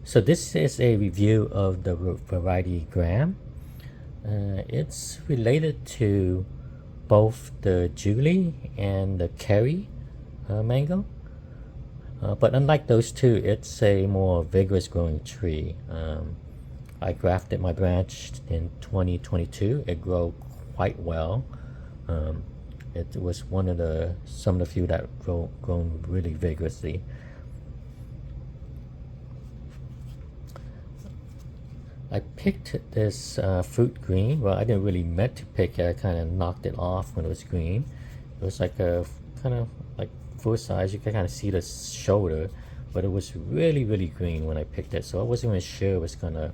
So this is a review of the variety Graham. It's related to both the Julie and the Kerry mango. But unlike those two, it's a more vigorous growing tree. I grafted my branch in 2022. It grew quite well. Um, it was some of the few that grown really vigorously. I picked this fruit green. Well, I didn't really meant to pick it. I kind of knocked it off when it was green. It was like a kind of like full size. You can kind of see the shoulder, but it was really, really green when I picked it. So I wasn't even sure it was gonna.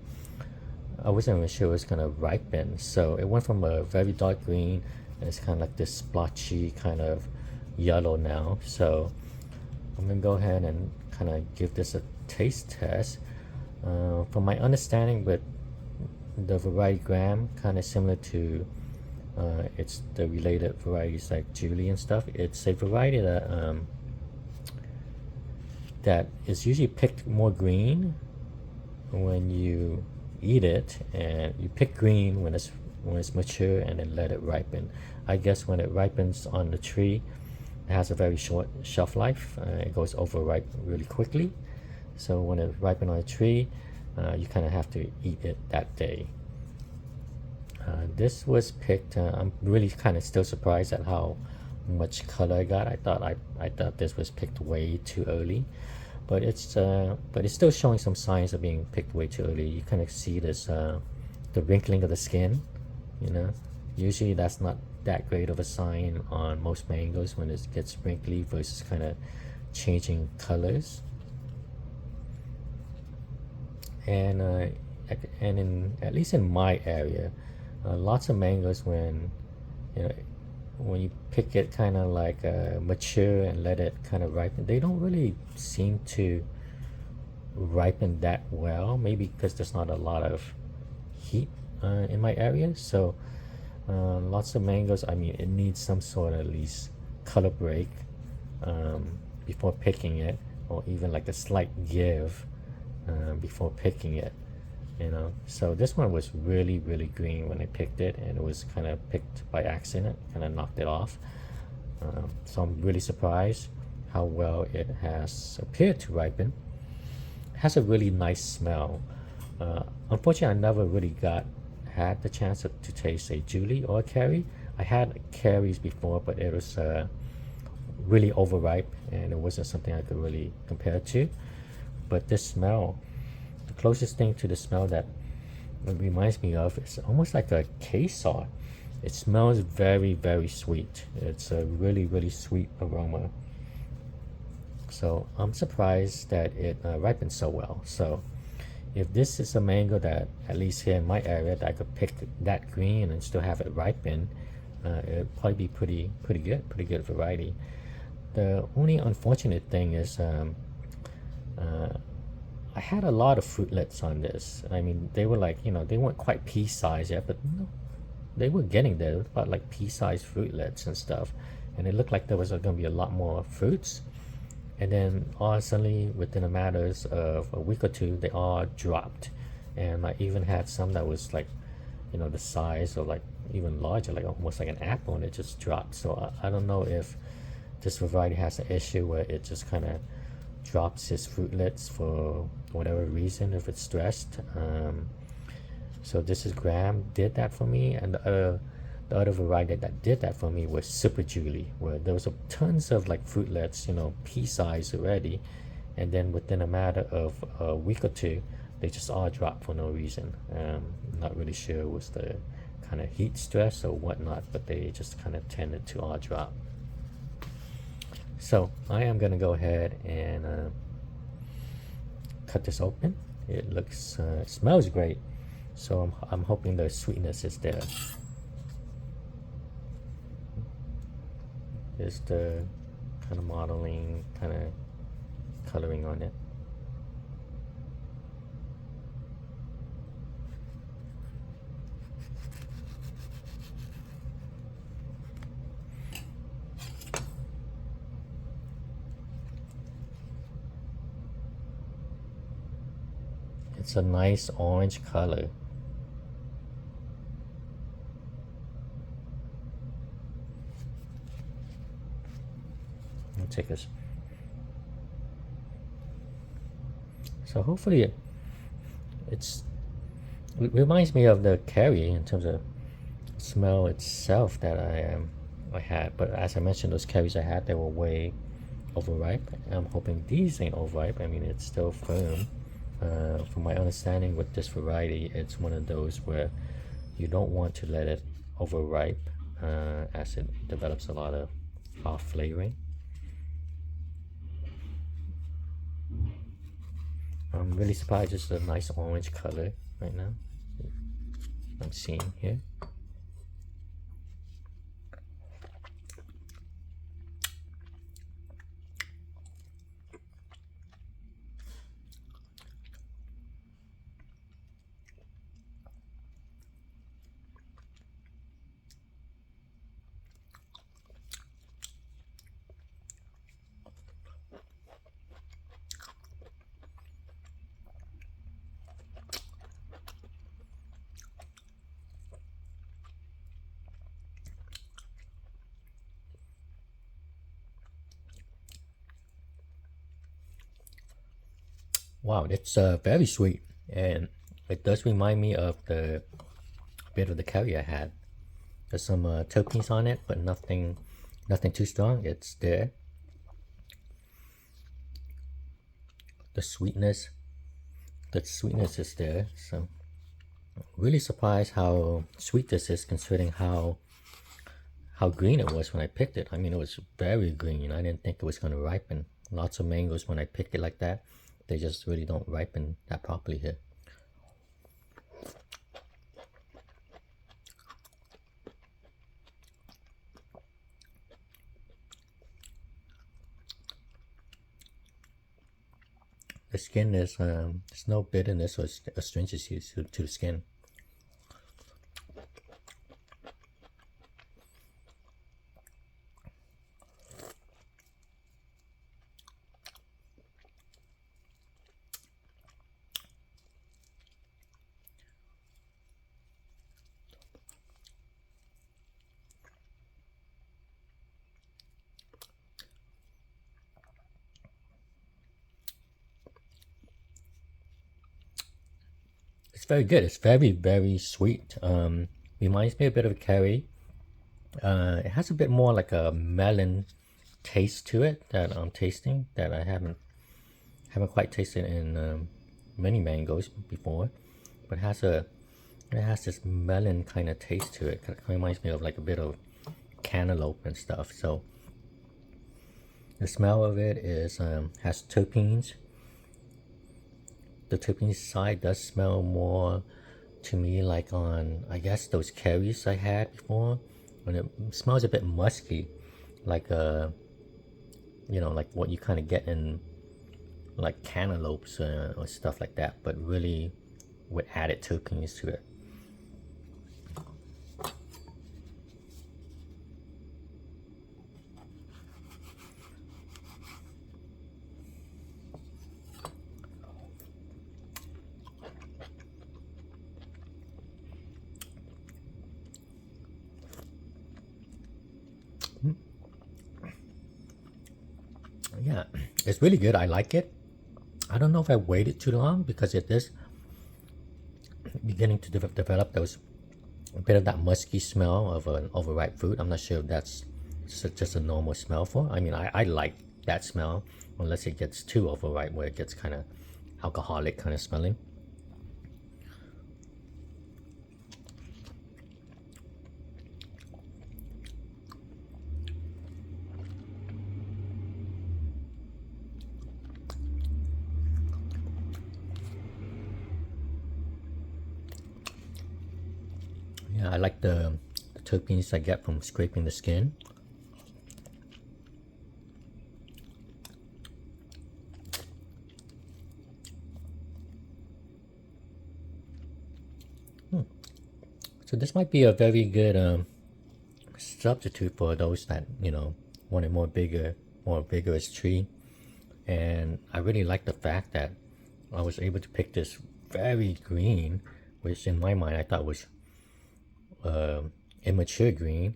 I wasn't even sure it was gonna ripen. So it went from a very dark green, and it's kind of like this splotchy kind of yellow now. So I'm gonna go ahead and kind of give this a taste test. From my understanding, with the variety Graham, kind of similar to it's the related varieties like Julie and stuff. It's a variety that is usually picked more green when you eat it, and you pick green when it's mature and then let it ripen. I guess when it ripens on the tree, it has a very short shelf life. It goes overripe really quickly. So when it ripens on a tree, you kind of have to eat it that day. This was picked. I'm really kind of still surprised at how much color I got. I thought this was picked way too early, but it's still showing some signs of being picked way too early. You kind of see this the wrinkling of the skin. You know, usually that's not that great of a sign on most mangoes when it gets wrinkly versus kind of changing colors. And at least in my area, lots of mangoes you know when you pick it kind of like mature and let it kind of ripen, they don't really seem to ripen that well. Maybe because there's not a lot of heat in my area. So lots of mangoes, I mean, it needs some sort of at least color break before picking it, or even like a slight give before picking it. So this one was really, really green when I picked it, and it was kind of picked by accident, kind of knocked it off. So I'm really surprised how well it has appeared to ripen. It has a really nice smell. Unfortunately, I never really had the chance to taste a Julie or a Kerry. I had Kerrys before, but it was really overripe, and it wasn't something I could really compare to. But this smell, the closest thing to the smell that it reminds me of is almost like a queso. It smells very, very sweet. It's a really, really sweet aroma. So I'm surprised that it ripened so well. So if this is a mango that, at least here in my area, that I could pick that green and still have it ripen, it'd probably be pretty good variety. The only unfortunate thing is I had a lot of fruitlets on this. I mean, they were like, they weren't quite pea size yet, but they were getting there. It was about like pea sized fruitlets and stuff. And it looked like there was going to be a lot more fruits. And then all suddenly, within a matters of a week or two, they all dropped. And I even had some that was like, the size of like even larger, like almost like an apple, and it just dropped. So I don't know if this variety has an issue where it just kind of drops its fruitlets for whatever reason, if it's stressed. So this is Graham did that for me, and the other variety that did that for me was Super Julie, where there was tons of like fruitlets, pea size already, and then within a matter of a week or two, they just all dropped for no reason. Not really sure it was the kind of heat stress or whatnot, but they just kind of tended to all drop. So I am gonna go ahead and cut this open. It smells great. So I'm hoping the sweetness is there. Here's the kind of modeling, kind of coloring on it. It's a nice orange color. I'll take this. So hopefully it reminds me of the curry in terms of smell itself that I had. But as I mentioned, those curries I had, they were way overripe. I'm hoping these ain't overripe. I mean, it's still firm. From my understanding with this variety, it's one of those where you don't want to let it overripe as it develops a lot of off flavoring. I'm really surprised it's a nice orange color right now. I'm seeing here. Wow, it's very sweet, and it does remind me of the bit of the curry I had. There's some terpenes on it, but nothing too strong. It's there. The sweetness is there. So really surprised how sweet this is, considering how green it was when I picked it. I mean, it was very green. I didn't think it was going to ripen. Lots of mangoes when I pick it like that, they just really don't ripen that properly here. The skin is there's no bitterness or astringency to the skin. It's very good. It's very sweet. Reminds me a bit of a curry. It has a bit more like a melon taste to it that I'm tasting that I haven't quite tasted in many mangoes before, but it has this melon kind of taste to it. It reminds me of like a bit of cantaloupe and stuff. So the smell of it is has terpenes. The terpene side does smell more to me like on, I guess, those curries I had before, and it smells a bit musky, like like what you kind of get in like cantaloupes or stuff like that, but really with added terpenes to it. Yeah, it's really good. I like it. I don't know if I waited too long because it is beginning to develop those a bit of that musky smell of an overripe fruit. I'm not sure if that's just a normal smell for. I mean, I like that smell unless it gets too overripe where it gets kind of alcoholic kind of smelling. Yeah, I like the terpenes I get from scraping the skin. So this might be a very good substitute for those that want a more vigorous tree. And I really like the fact that I was able to pick this very green, which in my mind I thought was immature green,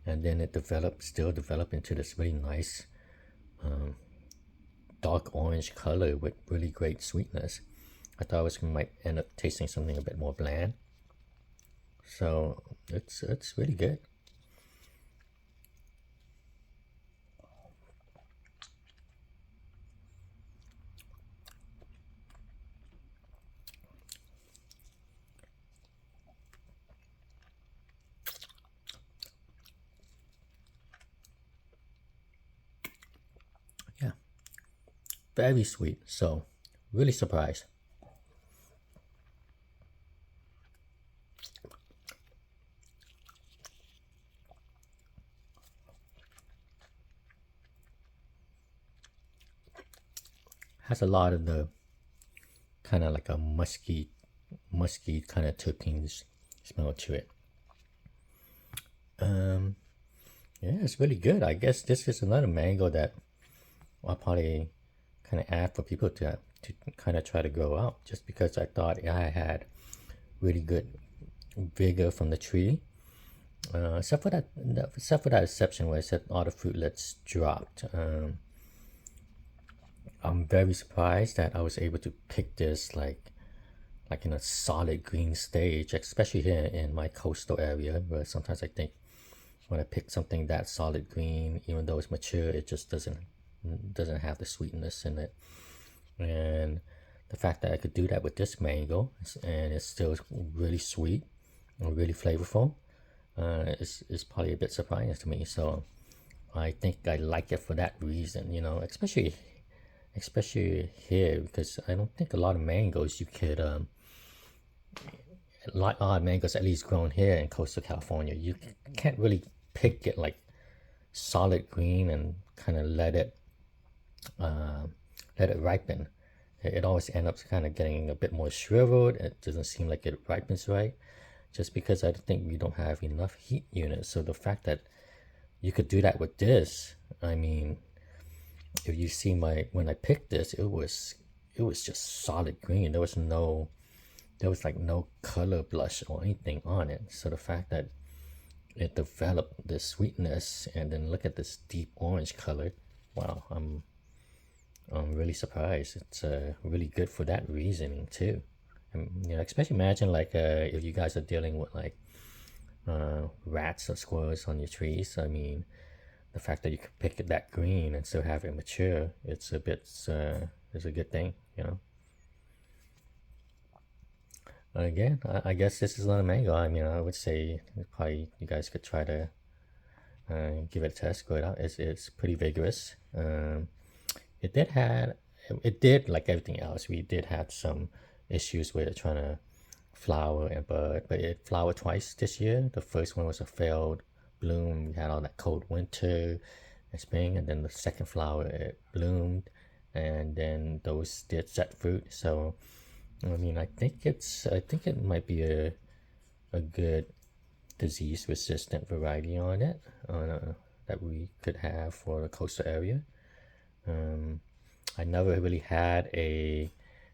and then it still developed into this really nice dark orange color with really great sweetness. I thought might end up tasting something a bit more bland. So it's really good. Yeah, very sweet. So really surprised. Has a lot of the kind of like a musky kind of terpenes smell to it. Yeah, it's really good. I guess this is another mango that I'll probably kind of add for people to kind of try to grow out, just because I thought I had really good vigor from the tree. Except for that exception where I said all the fruitlets dropped. I'm very surprised that I was able to pick this like in a solid green stage, especially here in my coastal area, where sometimes I think when I pick something that solid green, even though it's mature, it just doesn't have the sweetness in it. And the fact that I could do that with this mango and it's still really sweet and really flavorful is probably a bit surprising to me. So I think I like it for that reason, especially here, because I don't think a lot of mangoes you could like odd mangoes at least grown here in coastal California, you can't really pick it like solid green and kind of let it ripen. It always ends up kind of getting a bit more shriveled. It doesn't seem like it ripens right, just because I think we don't have enough heat units. So the fact that you could do that with this, I mean, if you see when I picked this, it was just solid green. There was like no color blush or anything on it. So the fact that it developed this sweetness and then look at this deep orange color, wow, I'm really surprised. It's really good for that reasoning too. And, especially imagine like if you guys are dealing with like rats or squirrels on your trees. I mean, the fact that you can pick it that green and still have it mature, it's a good thing. Again, I guess this is not a mango. I mean, I would say probably you guys could try to give it a test, go it out. It's pretty vigorous. It did had it did like everything else. We did have some issues with it trying to flower and bud, but it flowered twice this year. The first one was a failed bloom. We had all that cold winter and spring, and then the second flower it bloomed, and then those did set fruit. So I mean, I think it might be a good disease resistant variety on it that we could have for the coastal area. I never really had a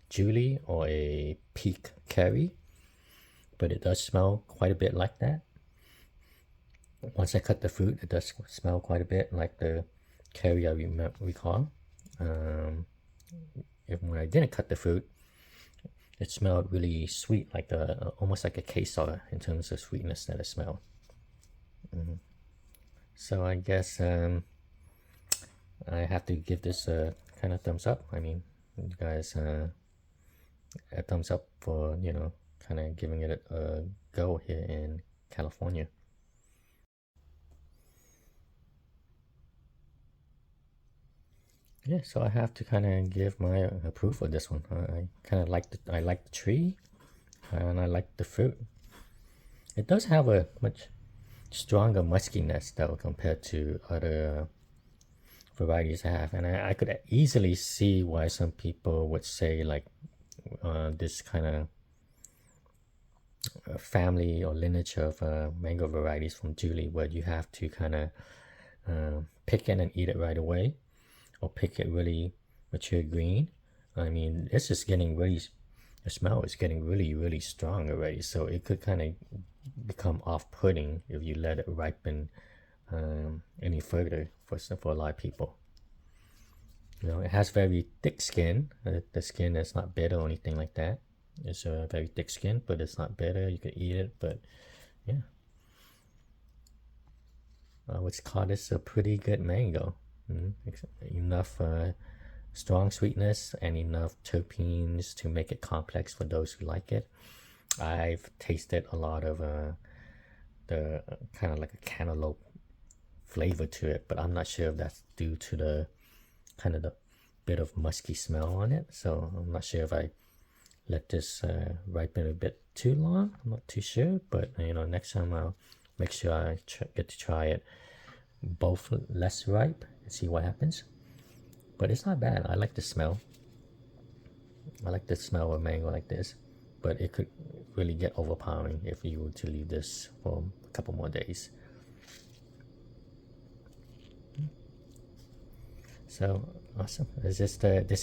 Julie or a Peak Carry, but it does smell quite a bit like that. Once I cut the fruit, it does smell quite a bit like the Carry I recall. When I didn't cut the fruit, it smelled really sweet, like almost like a queso in terms of sweetness that it smelled. So I guess I have to give this a kind of thumbs up. I mean, you guys, a thumbs up for kind of giving it a go here in California. Yeah, so I have to kind of give my approval for this one. I kind of like the tree, and I like the fruit. It does have a much stronger muskiness though compared to other varieties I have, and I could easily see why some people would say like this kind of family or lineage of mango varieties from Julie, where you have to kind of pick it and eat it right away, or pick it really mature green. I mean, this is getting really the smell is getting really strong already, so it could kind of become off-putting if you let it ripen any further for a lot of people. It has very thick skin. The skin is not bitter or anything like that. It's a very thick skin, but it's not bitter. You can eat it, but yeah. What's called is a pretty good mango. Enough strong sweetness and enough terpenes to make it complex for those who like it. I've tasted a lot of the kind of like a cantaloupe flavor to it, but I'm not sure if that's due to the kind of the bit of musky smell on it. So I'm not sure if I let this ripen a bit too long. I'm not too sure, but next time I'll make sure I get to try it both less ripe and see what happens. But it's not bad. I like the smell. I like the smell of mango like this, but it could really get overpowering if you were to leave this for a couple more days. So awesome. This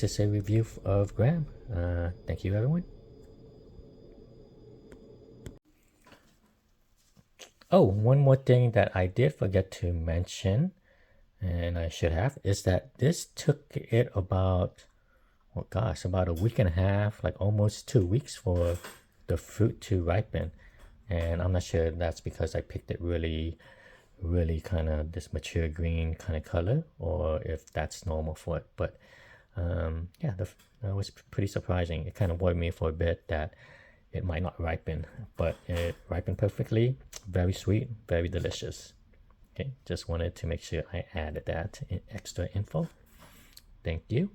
is a review of Gram. Thank you, everyone. Oh, one more thing that I did forget to mention, and I should have, is that this took it about, oh gosh, about a week and a half, like almost 2 weeks for the fruit to ripen. And I'm not sure if that's because I picked it really kind of this mature green kind of color, or if that's normal for it. But yeah, that was pretty surprising. It kind of worried me for a bit that it might not ripen, but it ripened perfectly. Very sweet, very delicious. Okay, just wanted to make sure I added that extra info. Thank you.